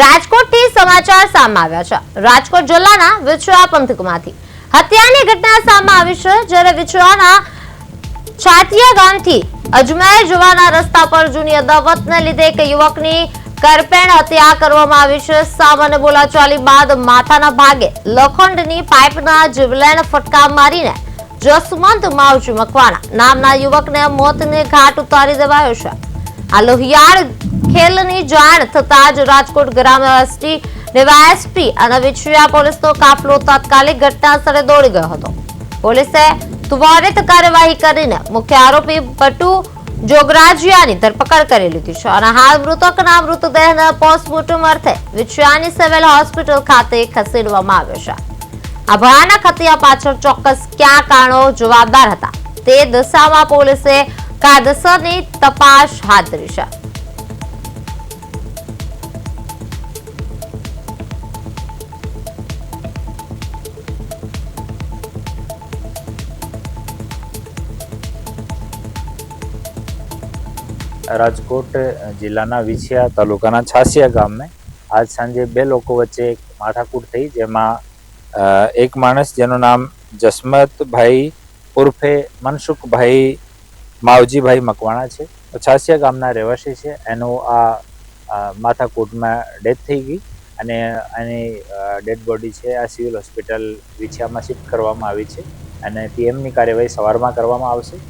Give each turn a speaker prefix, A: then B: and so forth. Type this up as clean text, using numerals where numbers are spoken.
A: રાજકોટથી સમાચાર સામે આવ્યા છે। રાજકોટ જિલ્લાના વિછોડા પંથકમાંથી હત્યાની ઘટના સામે આવી છે, જ્યારે વિછોડાના છાતિયા ગામથી અજમેર જવાના રસ્તા પર જૂની અદાવતને લીધે એક યુવકની કરપેણ હત્યા કરવામાં આવી છે। સામાન્ય બોલાચાલી બાદ માથાના ભાગે લોખંડની પાઇપના જીવલેણ ફટકા મારીને જસવંત માવજી મકવાણા નામના યુવકને મોતને ઘાટ ઉતારી દેવાયો છે। આ લોહિયાળ ખેલની જાણ થતાં જ રાજકોટ ગ્રામ્ય એસટી ડીવાયએસપી અને વિછોડા પોલીસનો કાફલો તાત્કાલિક ઘટના સ્થળે દોડી ગયો હતો। પોલીસે ત્વરિત કાર્યવાહી કરીને મુખ્ય આરોપી બટુ જોગરાજીયાની ધરપકડ કરી લીધી છે અને હાલ મૃતકના મૃતદેહને પોસ્ટમોર્ટમ અર્થે વિછોડાની સિવિલ હોસ્પિટલ ખાતે ખસેડવામાં આવ્યો છે। આ ભયાનક હત્યા પાછળ ચોક્કસ કયા કારણો જવાબદાર હતા તે દિશામાં પોલીસે કાયદેસરની તપાસ હાથ ધરી છે।
B: રાજકોટ જિલ્લાના વિછિયા તાલુકાના છાસિયા ગામ में आज सांजे બે લોકો વચ્ચે એક માથાકૂટ થઈ, જેમાં એક માણસ જેનું નામ જસમતભાઈ ઉર્ફે મનસુખભાઈ માવજીભાઈ મકવાણા છે, છાસિયા ગામના રહેવાસી છે। એનું આ માથાકૂટમાં ડેથ થઈ ગઈ અને એની ડેડ બોડી છે આ સિવિલ હોસ્પિટલ વિછિયામાં શિફ્ટ કરવામાં આવી છે અને પીએમની કાર્યવાહી સવારમાં કરવામાં આવશે।